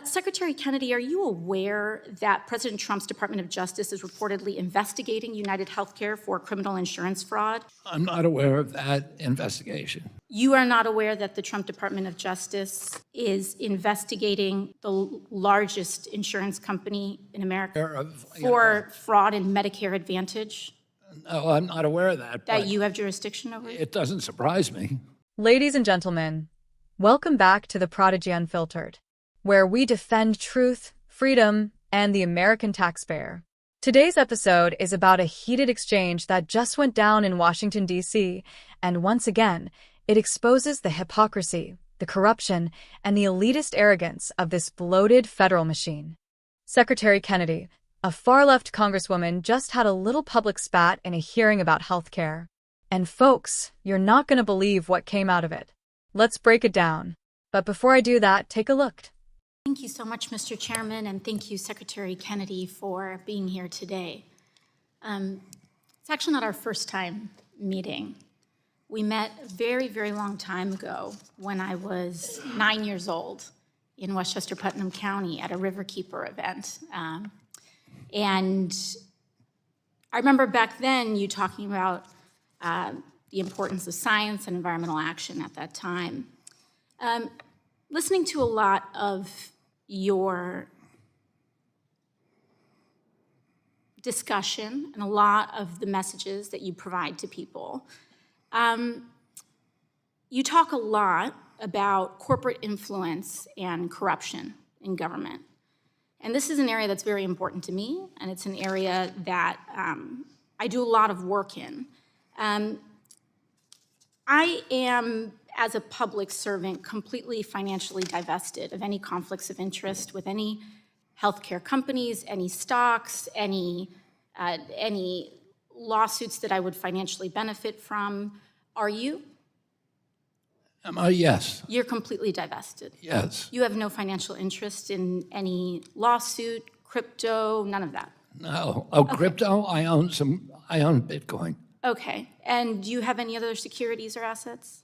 Secretary Kennedy, are you aware that President Trump's Department of Justice is reportedly investigating UnitedHealthcare for criminal insurance fraud? I'm not aware of that investigation. You are not aware that the Trump Department of Justice is investigating the largest insurance company in America for fraud in Medicare Advantage? No, I'm not aware of that. That you have jurisdiction over? It doesn't surprise me. Ladies and gentlemen, welcome back to The Prodigy Unfiltered, where we defend truth, freedom, and the American taxpayer. Today's episode is about a heated exchange that just went down in Washington, D.C., and once again, it exposes the hypocrisy, the corruption, and the elitist arrogance of this bloated federal machine. Secretary Kennedy, a far-left congresswoman, just had a little public spat in a hearing about health care. And folks, you're not going to believe what came out of it. Let's break it down. But before I do that, take a look. Thank you so much, Mr. Chairman, and thank you, Secretary Kennedy, for being here today. It's actually not our first time meeting. We met a very, very long time ago when I was 9 years old in Westchester Putnam County at a Riverkeeper event. And I remember back then you talking about the importance of science and environmental action at that time. Listening to a lot of your discussion and a lot of the messages that you provide to people, you talk a lot about corporate influence and corruption in government. And this is an area that's very important to me, and it's an area that I do a lot of work in. I am, as a public servant, completely financially divested of any conflicts of interest with any healthcare companies, any stocks, any lawsuits that I would financially benefit from. Are you? Yes. You're completely divested? Yes. You have no financial interest in any lawsuit, crypto, none of that? No. Oh, okay. Crypto? I own Bitcoin. Okay. And do you have any other securities or assets?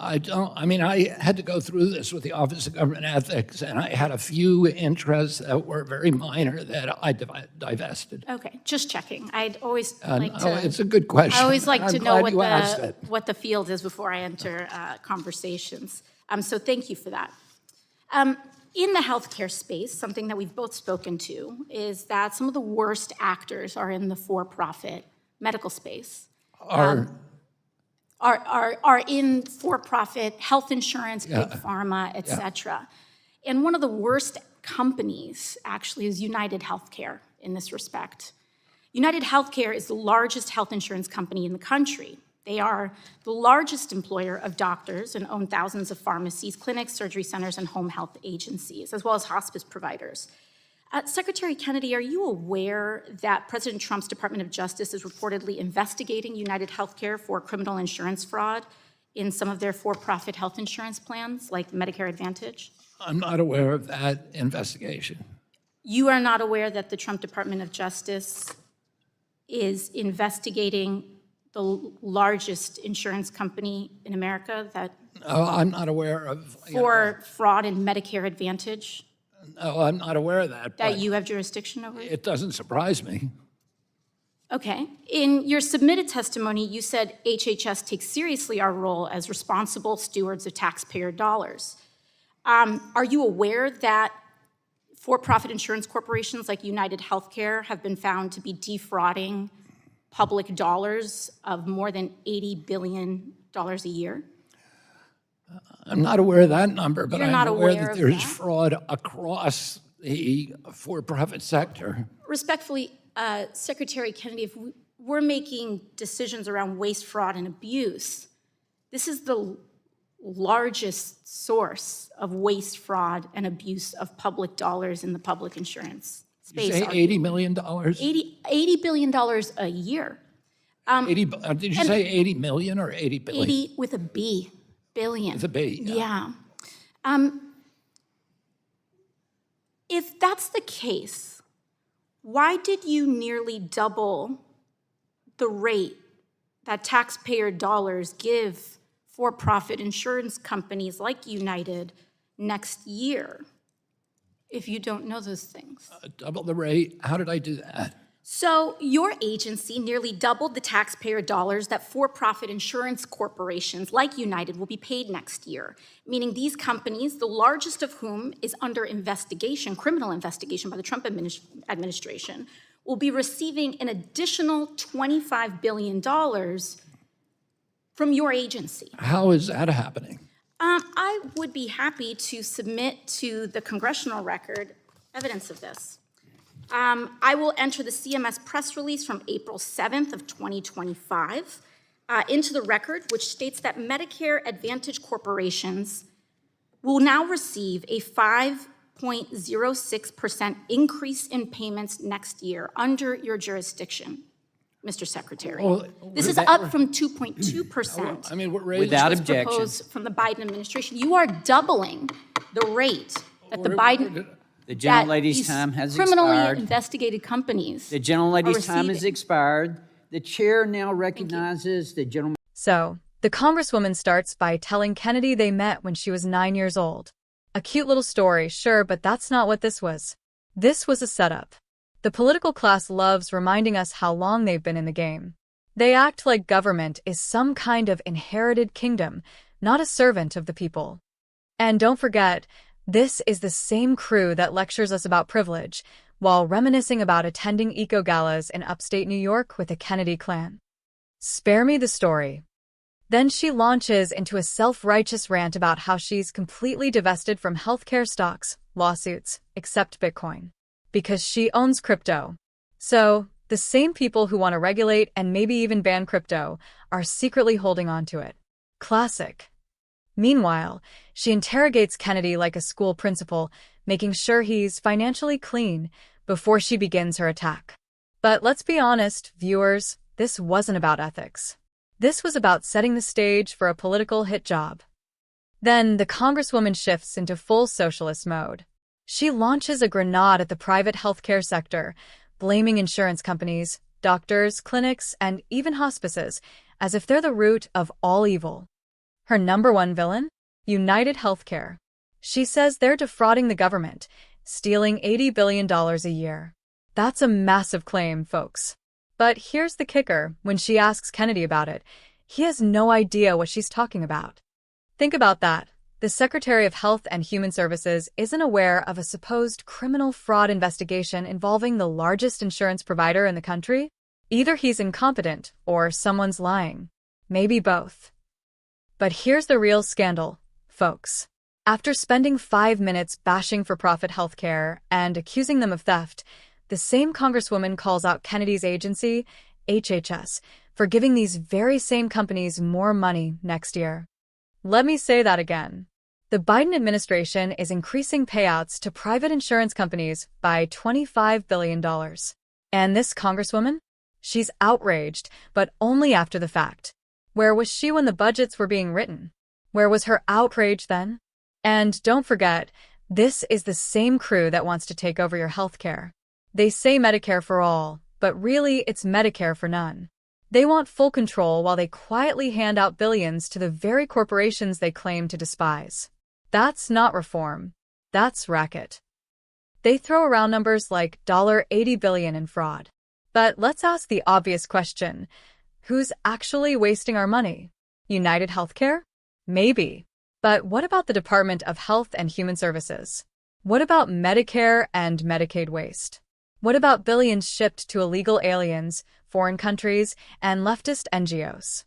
I don't. I mean, I had to go through this with the Office of Government Ethics, and I had a few interests that were very minor that I divested. Okay, just checking. I'd always it's a good question. I always like to know what the field is before I enter conversations. So thank you for that. In the healthcare space, something that we've both spoken to is that some of the worst actors are in the for-profit medical space. Are in for-profit health insurance, big pharma, et cetera. And one of the worst companies, actually, is UnitedHealthcare in this respect. UnitedHealthcare is the largest health insurance company in the country. They are the largest employer of doctors and own thousands of pharmacies, clinics, surgery centers, and home health agencies, as well as hospice providers. Secretary Kennedy, are you aware that President Trump's Department of Justice is reportedly investigating UnitedHealthcare for criminal insurance fraud in some of their for-profit health insurance plans, like Medicare Advantage? I'm not aware of that investigation. You are not aware that the Trump Department of Justice is investigating the largest insurance company in America that No, I'm not aware of for fraud in Medicare Advantage? No, I'm not aware of that. That you have jurisdiction over? It doesn't surprise me. Okay. In your submitted testimony, you said HHS takes seriously our role as responsible stewards of taxpayer dollars. Are you aware that for-profit insurance corporations like UnitedHealthcare have been found to be defrauding public dollars of more than $80 billion a year? I'm not aware of that number, but I'm aware that there's that? fraud across the for-profit sector. Respectfully, Secretary Kennedy, if we're making decisions around waste, fraud, and abuse, this is the largest source of waste, fraud, and abuse of public dollars in the public insurance space. You say $80 million? $80 billion a year. Did you say 80 million or 80 billion? 80 with a B. Billion. With a B, yeah. If that's the case, why did you nearly double the rate that taxpayer dollars give for-profit insurance companies like United next year if you don't know those things. Double the rate. How did I do that? So your agency nearly doubled the taxpayer dollars that for-profit insurance corporations like United will be paid next year, meaning these companies, the largest of whom is under investigation, criminal investigation by the Trump administration, will be receiving an additional $25 billion from your agency. How is that happening? I would be happy to submit to the Congressional record evidence of this. I will enter the CMS press release from April 7th of 2025 into the record, which states that Medicare Advantage corporations will now receive a 5.06% increase in payments next year under your jurisdiction, Mr. Secretary. This is up from 2.2%. I mean, what rate? Without was objection. proposed from the Biden administration. You are doubling the rate that the Biden... The gentlelady's these time has criminally expired. investigated companies The gentlelady's time has receiving. expired. The chair now recognizes the gentleman. So, the Congresswoman starts by telling Kennedy they met when she was 9 years old. A cute little story, sure, but that's not what this was. This was a setup. The political class loves reminding us how long they've been in the game. They act like government is some kind of inherited kingdom, not a servant of the people. And don't forget, this is the same crew that lectures us about privilege, while reminiscing about attending eco-galas in upstate New York with the Kennedy clan. Spare me the story. Then she launches into a self-righteous rant about how she's completely divested from healthcare stocks, lawsuits, except Bitcoin, because she owns crypto. So, the same people who want to regulate and maybe even ban crypto are secretly holding on to it. Classic. Meanwhile, she interrogates Kennedy like a school principal, making sure he's financially clean before she begins her attack. But let's be honest, viewers, this wasn't about ethics. This was about setting the stage for a political hit job. Then the Congresswoman shifts into full socialist mode. She launches a grenade at the private healthcare sector, blaming insurance companies, doctors, clinics, and even hospices as if they're the root of all evil. Her number one villain? UnitedHealthcare. She says they're defrauding the government, stealing $80 billion a year. That's a massive claim, folks. But here's the kicker: when she asks Kennedy about it, he has no idea what she's talking about. Think about that. The Secretary of Health and Human Services isn't aware of a supposed criminal fraud investigation involving the largest insurance provider in the country? Either he's incompetent or someone's lying. Maybe both. But here's the real scandal, folks. After spending 5 minutes bashing for-profit healthcare and accusing them of theft, the same Congresswoman calls out Kennedy's agency, HHS, for giving these very same companies more money next year. Let me say that again. The Biden administration is increasing payouts to private insurance companies by $25 billion. And this Congresswoman? She's outraged, but only after the fact. Where was she when the budgets were being written? Where was her outrage then? And don't forget, this is the same crew that wants to take over your healthcare. They say Medicare for all, but really it's Medicare for none. They want full control while they quietly hand out billions to the very corporations they claim to despise. That's not reform. That's racket. They throw around numbers like $80 billion in fraud. But let's ask the obvious question. Who's actually wasting our money? UnitedHealthcare? Maybe. But what about the Department of Health and Human Services? What about Medicare and Medicaid waste? What about billions shipped to illegal aliens, foreign countries, and leftist NGOs?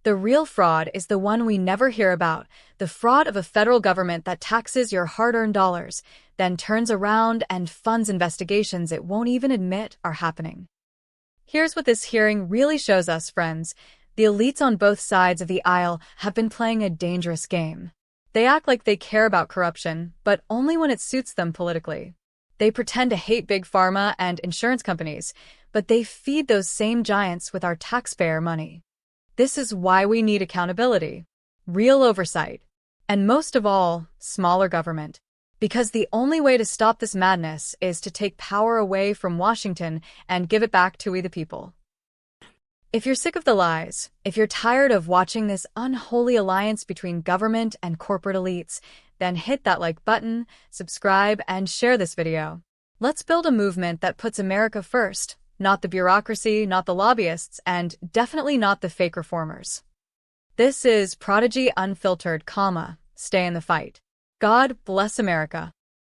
The real fraud is the one we never hear about, the fraud of a federal government that taxes your hard-earned dollars, then turns around and funds investigations it won't even admit are happening. Here's what this hearing really shows us, friends. The elites on both sides of the aisle have been playing a dangerous game. They act like they care about corruption, but only when it suits them politically. They pretend to hate big pharma and insurance companies, but they feed those same giants with our taxpayer money. This is why we need accountability, real oversight, and most of all, smaller government. Because the only way to stop this madness is to take power away from Washington and give it back to we the people. If you're sick of the lies, if you're tired of watching this unholy alliance between government and corporate elites, then hit that like button, subscribe, and share this video. Let's build a movement that puts America first, not the bureaucracy, not the lobbyists, and definitely not the fake reformers. This is Prodigy Unfiltered, stay in the fight. God bless America.